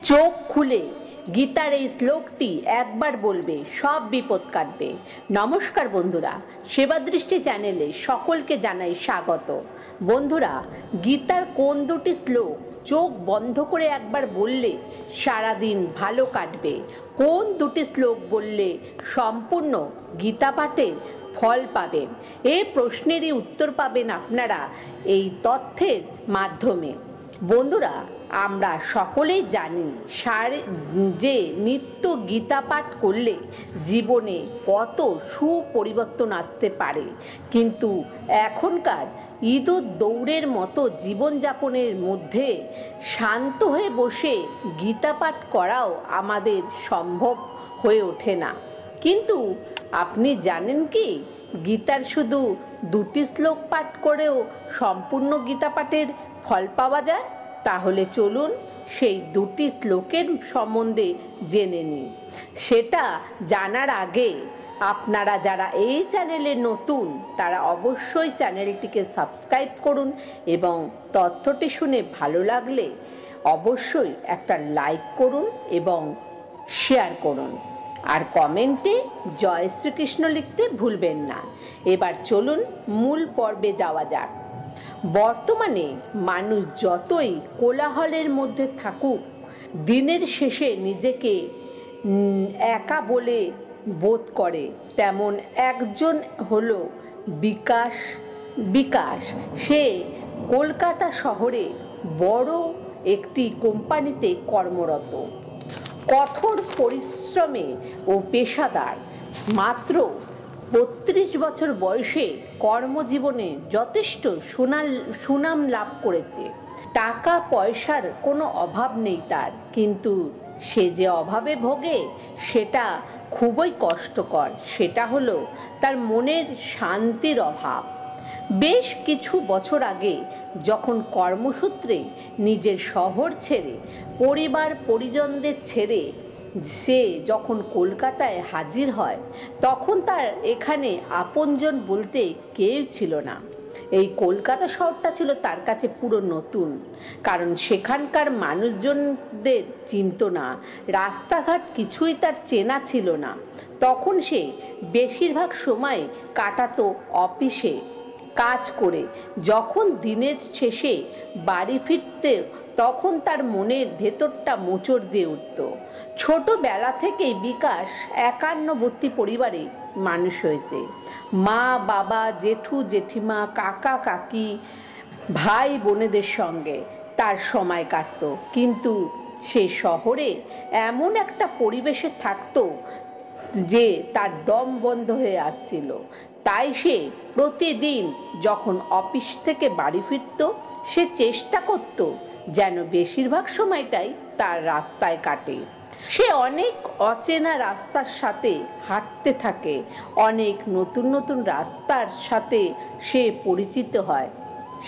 চোখ খুলে গীতার এই শ্লোকটি একবার বলবে, সব বিপদ কাটবে। নমস্কার বন্ধুরা, সেবা দৃষ্টি চ্যানেলে সকলকে জানাই স্বাগত। বন্ধুরা, গীতার কোন দুটি শ্লোক চোখ বন্ধ করে একবার বললে সারাদিন ভালো কাটবে, কোন দুটি শ্লোক বললে সম্পূর্ণ গীতা পাঠের ফল পাবেন, এই প্রশ্নেরই উত্তর পাবেন আপনারা এই তথ্যের মাধ্যমে। বন্ধুরা, আমরা সকলেই জানি যে নিত্য গীতা পাঠ করলে জীবনে কত সুপরিবর্তন আসতে পারে, কিন্তু এখনকার ইঁদুর দৌড়ের মতো জীবনযাপনের মধ্যে শান্ত হয়ে বসে গীতা পাঠ করাও আমাদের সম্ভব হয়ে ওঠে না। কিন্তু আপনি জানেন কি, গীতার শুধু দুটি শ্লোক পাঠ করেও সম্পূর্ণ গীতা পাঠের ফল পাওয়া যায়? তাহলে চলুন সেই দুটি শ্লোকের সম্বন্ধে জেনে নিই। সেটা জানার আগে আপনারা যারা এই চ্যানেলে নতুন তারা অবশ্যই চ্যানেলটিকে সাবস্ক্রাইব করুন এবং তথ্যটি শুনে ভালো লাগলে অবশ্যই একটা লাইক করুন এবং শেয়ার করুন, আর কমেন্টে জয় শ্রীকৃষ্ণ লিখতে ভুলবেন না। এবার চলুন মূল পর্বে যাওয়া যাক। বর্তমানে মানুষ যতই কোলাহলের মধ্যে থাকুক, দিনের শেষে নিজেকে একা বলে বোধ করে। তেমন একজন হলো বিকাশ। সে কলকাতা শহরে বড় একটি কোম্পানিতে কর্মরত। কঠোর পরিশ্রমে ও পেশাদার, মাত্র 32 বছর বয়সে কর্মজীবনে যথেষ্ট সুনাম লাভ করেছে। টাকা পয়সার কোনো অভাব নেই তার, কিন্তু সে যে অভাবে ভোগে সেটা খুবই কষ্টকর। সেটা হলো তার মনের শান্তির অভাব। বেশ কিছু বছর আগে যখন কর্মসূত্রে নিজের শহর ছেড়ে, পরিবার পরিজনদের ছেড়ে সে যখন কলকাতায় হাজির হয়, তখন তার এখানে আপনজন বলতে কেউ ছিল না। এই কলকাতা শহরটা ছিল তার কাছে পুরো নতুন, কারণ সেখানকার মানুষজনদের চিনত না, রাস্তাঘাট কিছুই তার চেনা ছিল না। তখন সে বেশিরভাগ সময় কাটাতো অফিসে কাজ করে। যখন দিনের শেষে বাড়ি ফিরতে, তখন তার মনের ভেতরটা মোচড় দিয়ে উঠত। ছোটবেলা থেকেই বিকাশ একান্নবর্তী পরিবারে মানুষ হয়েছে। মা বাবা, জেঠু জেঠিমা, কাকা কাকি, ভাই বোনেদের সঙ্গে তার সময় কাটত। কিন্তু সে শহরে এমন একটা পরিবেশে থাকতো যে তার দম বন্ধ হয়ে আসছিল। তাই সে প্রতিদিন যখন অফিস থেকে বাড়ি ফিরত, সে চেষ্টা করত যেন বেশিরভাগ সময়টাই তার রাস্তায় কাটে। সে অনেক অচেনা রাস্তার সাথে হাঁটতে থাকে, অনেক নতুন নতুন রাস্তার সাথে সে পরিচিত হয়।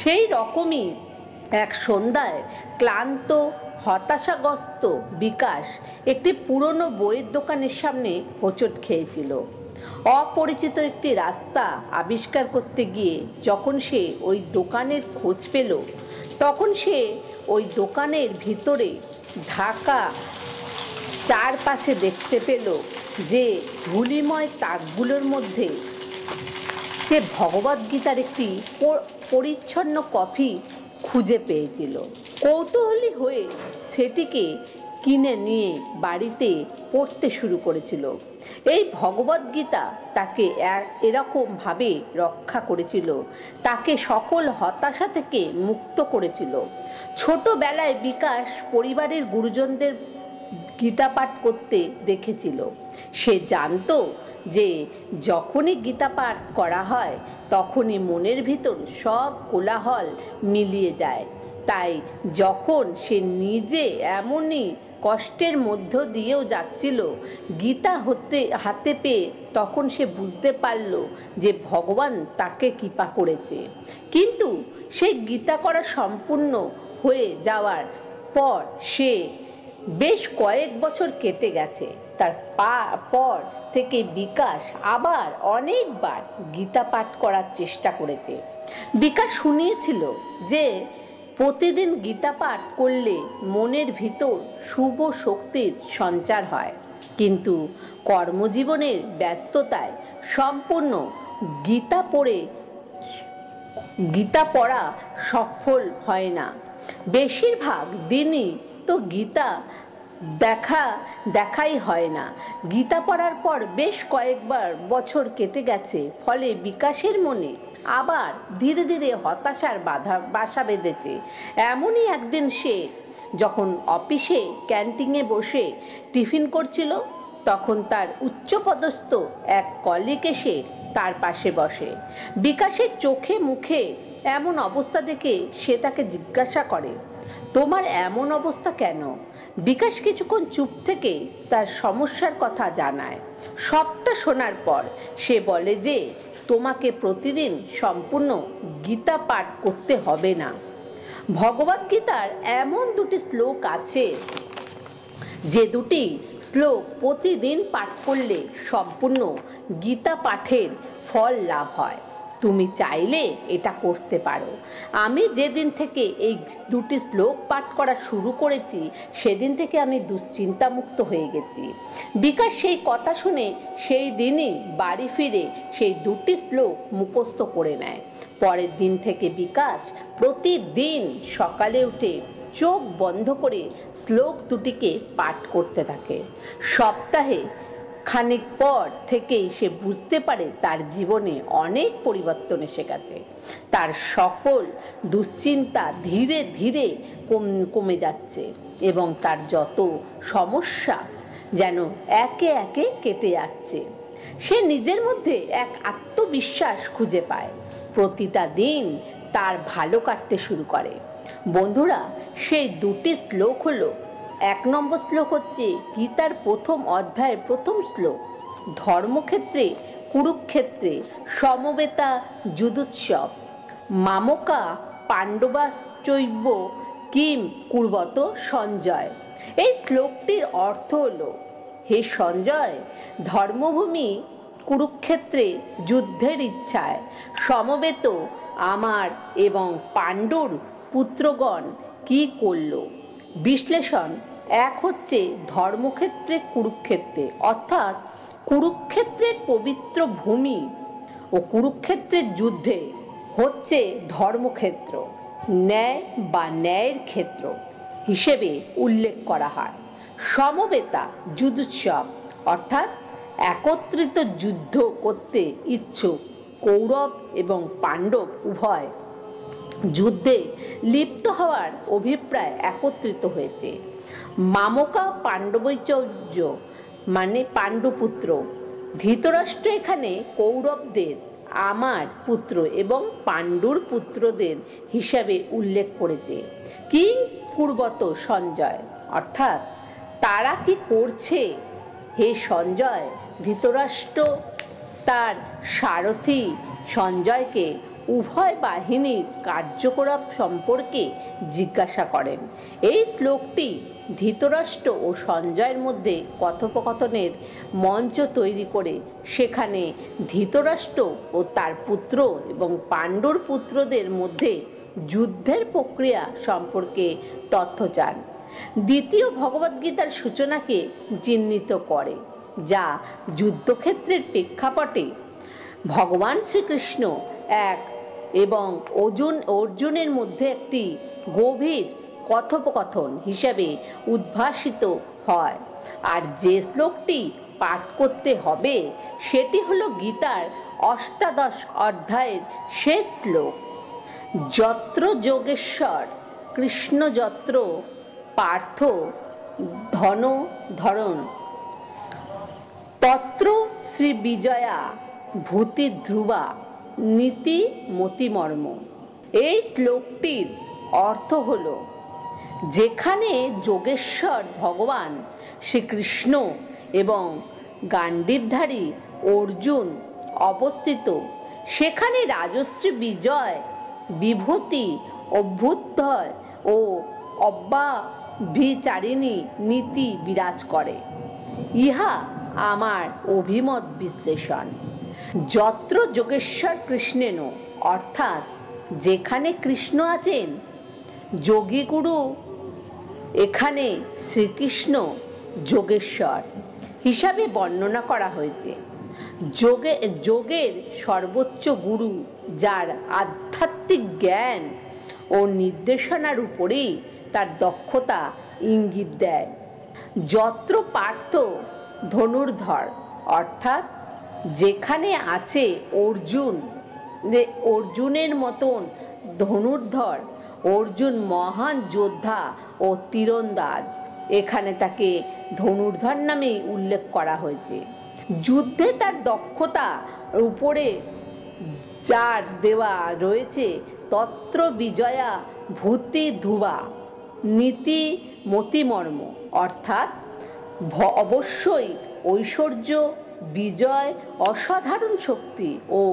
সেই রকমই এক সন্ধ্যায় ক্লান্ত হতাশাগ্রস্ত বিকাশ একটি পুরনো বইয়ের দোকানের সামনে হোঁচট খেয়েছিল। অপরিচিত একটি রাস্তা আবিষ্কার করতে গিয়ে যখন সে ওই দোকানের খোঁজ পেল, তখন সে ওই দোকানের ভিতরে ঢাকা চারপাশে দেখতে পেল যে হুলিময় তাকগুলোর মধ্যে সে ভগবদ্গীতার একটি পরিচ্ছন্ন কপি খুঁজে পেয়েছিল। কৌতূহলী হয়ে সেটিকে কিনে নিয়ে বাড়িতে পড়তে শুরু করেছিল। এই ভগবদ্গীতা তাকে এরকমভাবে রক্ষা করেছিল, তাকে সকল হতাশা থেকে মুক্ত করেছিল। ছোটবেলায় বিকাশ পরিবারের গুরুজনদের গীতা পাঠ করতে দেখেছিল। সে জানতো যে যখনই গীতা পাঠ করা হয় তখনই মনের ভিতর সব কোলাহল মিলিয়ে যায়। তাই যখন সে নিজে এমনই কষ্টের মধ্য দিয়েও যাচ্ছিল, গীতা হাতে পেয়ে তখন সে বুঝতে পারল যে ভগবান তাকে কৃপা করেছে। কিন্তু সেই গীতা করা সম্পূর্ণ হয়ে যাওয়ার পর সে বেশ কয়েক বছর কেটে গেছে। তার পর থেকে বিকাশ আবার অনেকবার গীতা পাঠ করার চেষ্টা করেছে। বিকাশ শুনিয়েছিল যে প্রতিদিন গীতা পাঠ করলে মনের ভিতর শুভ শক্তির সঞ্চার হয়, কিন্তু কর্মজীবনের ব্যস্ততায় সম্পূর্ণ গীতা পড়া সফল হয় না। বেশিরভাগ দিনই তো গীতা দেখাই হয় না। গীতা পড়ার পর বেশ কয়েকবার বছর কেটে গেছে, ফলে বিকাশের মনে আবার ধীরে ধীরে হতাশার বাসা বেঁধেছে। এমনই একদিন সে যখন অফিসে ক্যান্টিনে বসে টিফিন করছিল, তখন তার উচ্চপদস্থ এক কলিগ এসে তার পাশে বসে। বিকাশের চোখে মুখে এমন অবস্থা দেখে সে তাকে জিজ্ঞাসা করে, তোমার এমন অবস্থা কেন? বিকাশ কিছুক্ষণ চুপ থেকে তার সমস্যার কথা জানায়। সবটা শোনার পর সে বলে যে, তোমাকে প্রতিদিন সম্পূর্ণ গীতা পাঠ করতে হবে না। ভগবদ্গীতার এমন দুটি শ্লোক আছে যে দুটি শ্লোক প্রতিদিন পাঠ করলে সম্পূর্ণ গীতা পাঠের ফল লাভ হয়। তুমি চাইলে এটা করতে পারো। আমি যেদিন থেকে এই দুটি শ্লোক পাঠ করা শুরু করেছি, সেদিন থেকে আমি দুশ্চিন্তামুক্ত হয়ে গেছি। বিকাশ সেই কথা শুনে সেই দিনই বাড়ি ফিরে সেই দুটি শ্লোক মুখস্থ করে নেয়। পরের দিন থেকে বিকাশ প্রতিদিন সকালে উঠে চোখ বন্ধ করে শ্লোক দুটিকে পাঠ করতে থাকে। সপ্তাহে খানিক পর থেকেই সে বুঝতে পারে তার জীবনে অনেক পরিবর্তন এসে গেছে। তার সকল দুশ্চিন্তা ধীরে ধীরে কমে যাচ্ছে এবং তার যত সমস্যা যেন একে একে কেটে যাচ্ছে। সে নিজের মধ্যে এক আত্মবিশ্বাস খুঁজে পায়। প্রতিটা দিন তার ভালো কাটতে শুরু করে। বন্ধুরা, সেই দুটি শ্লোক হলো, এক নম্বর শ্লোক হচ্ছে গীতার প্রথম অধ্যায়ের প্রথম শ্লোক, ধর্মক্ষেত্রে কুরুক্ষেত্রে সমবেতা যুদুৎসব মামকা পাণ্ডবাশ্চৈব কিম কুর্বত সঞ্জয়। এই শ্লোকটির অর্থ হলো, হে সঞ্জয়, ধর্মভূমি কুরুক্ষেত্রে যুদ্ধের ইচ্ছায় সমবেত আমার এবং পাণ্ডুর পুত্রগণ কি করল। বিশ্লেষণ: এক হচ্ছে ধর্মক্ষেত্রে কুরুক্ষেত্রে, অর্থাৎ কুরুক্ষেত্রের পবিত্র ভূমি ও কুরুক্ষেত্রের যুদ্ধে হচ্ছে ধর্মক্ষেত্র, ন্যায় বা ন্যায়ের ক্ষেত্র হিসেবে উল্লেখ করা হয়। সমবেতা যুদ্ধোৎসব অর্থাৎ একত্রিত যুদ্ধ করতে ইচ্ছুক কৌরব এবং পাণ্ডব উভয় যুদ্ধে লিপ্ত হওয়ার অভিপ্রায় একত্রিত হয়েছে। মামকা পাণ্ডবৈচর্য মানে পাণ্ডুপুত্র। ধৃতরাষ্ট্র এখানে কৌরবদের আমার পুত্র এবং পাণ্ডুর পুত্রদের হিসাবে উল্লেখ করেছে। কি কুর্বত সঞ্জয় অর্থাৎ তারা কি করছে। হে সঞ্জয়, ধৃতরাষ্ট্র তার সারথি সঞ্জয়কে উভয় বাহিনীর কার্যকলাপ সম্পর্কে জিজ্ঞাসা করেন। এই শ্লোকটি ধৃতরাষ্ট্র ও সঞ্জয়ের মধ্যে কথোপকথনের মঞ্চ তৈরি করে সেখানে ধৃতরাষ্ট্র ও তার পুত্র এবং পাণ্ডুর পুত্রদের মধ্যে যুদ্ধের প্রক্রিয়া সম্পর্কে তথ্য চান। দ্বিতীয় ভগবদ্গীতার সূচনাকে চিহ্নিত করে, যা যুদ্ধক্ষেত্রের প্রেক্ষাপটে ভগবান শ্রীকৃষ্ণ এবং অর্জুনের মধ্যে একটি গভীর কথোপকথন হিসাবে উদ্ভাসিত হয়। আর যে শ্লোকটি পাঠ করতে হবে সেটি হলো গীতার অষ্টাদশ অধ্যায়ের শেষ শ্লোক, যত্র যোগেশ্বর কৃষ্ণ যত্র পার্থ ধনুর্ধরন তত্র শ্রী বিজয়া ভূতি ধ্রুবা নীতি মতিমর্ম। এই শ্লোকটির অর্থ হল, যেখানে যোগেশ্বর ভগবান শ্রীকৃষ্ণ এবং গান্ডীবধারী অর্জুন অবস্থিত, সেখানে রাজশ্রী বিজয় বিভূতি অভ্যুদয় ও অব্যাভিচারিণী নীতি বিরাজ করে। ইহা আমার অভিমত বিশ্লেষণ। যত্র যোগেশ্বর কৃষ্ণেন অর্থাৎ যেখানে কৃষ্ণ আছেন যোগীগুরু এখানে শ্রীকৃষ্ণ যোগেশ্বর হিসাবে বর্ণনা করা হয়েছে। যোগের সর্বোচ্চ গুরু, যার আধ্যাত্মিক জ্ঞান ও নির্দেশনার উপরেই তার দক্ষতা ইঙ্গিত দেয়। যত্র পার্থ ধনুর্ধর, অর্থাৎ যেখানে আছে অর্জুনের মতন ধনুর্ধর, অর্জুন মহান যোদ্ধা ও তীরন্দাজ, এখানে তাকে ধনুর্ধর নামেই উল্লেখ করা হয়েছে। যুদ্ধে তার দক্ষতা উপরে যার দেওয়া রয়েছে তত্র বিজয়া ভূতি ধুবা নীতি মতিমর্ম, অর্থাৎ অবশ্যই ঐশ্বর্য, বিজয়, অসাধারণ শক্তি ও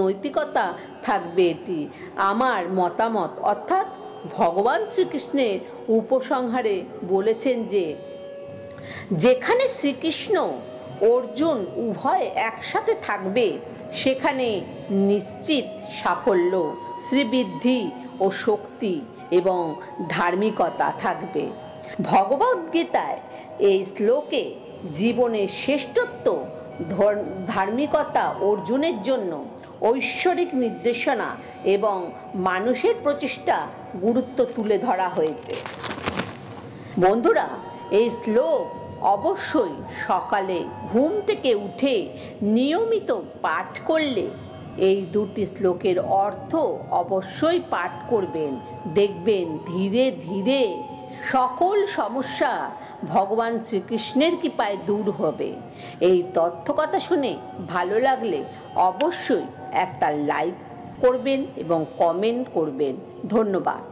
নৈতিকতা থাকবে, এটি আমার মতামত। অর্থাৎ ভগবান শ্রীকৃষ্ণের উপসংহারে বলেছেন যে যেখানে শ্রীকৃষ্ণ অর্জুন উভয় একসাথে থাকবে সেখানে নিশ্চিত সাফল্য, শ্রীবৃদ্ধি ও শক্তি এবং ধার্মিকতা থাকবে। ভগবদ্গীতায় এই শ্লোকে জীবনের শ্রেষ্ঠত্ব, ধার্মিকতা অর্জুনের জন্য ঐশ্বরিক নির্দেশনা এবং মানুষের প্রচেষ্টা গুরুত্ব তুলে ধরা হয়েছে। বন্ধুরা, এই শ্লোক অবশ্যই সকালে ঘুম থেকে উঠে নিয়মিত পাঠ করলে এই দুটি শ্লোকের অর্থ অবশ্যই পাঠ করবেন। দেখবেন ধীরে ধীরে সকল সমস্যা ভগবান শ্রীকৃষ্ণের কৃপায় দূর হবে। এই তথ্যকথা শুনে ভালো লাগলে অবশ্যই একটা লাইক করবেন এবং কমেন্ট করবেন। ধন্যবাদ।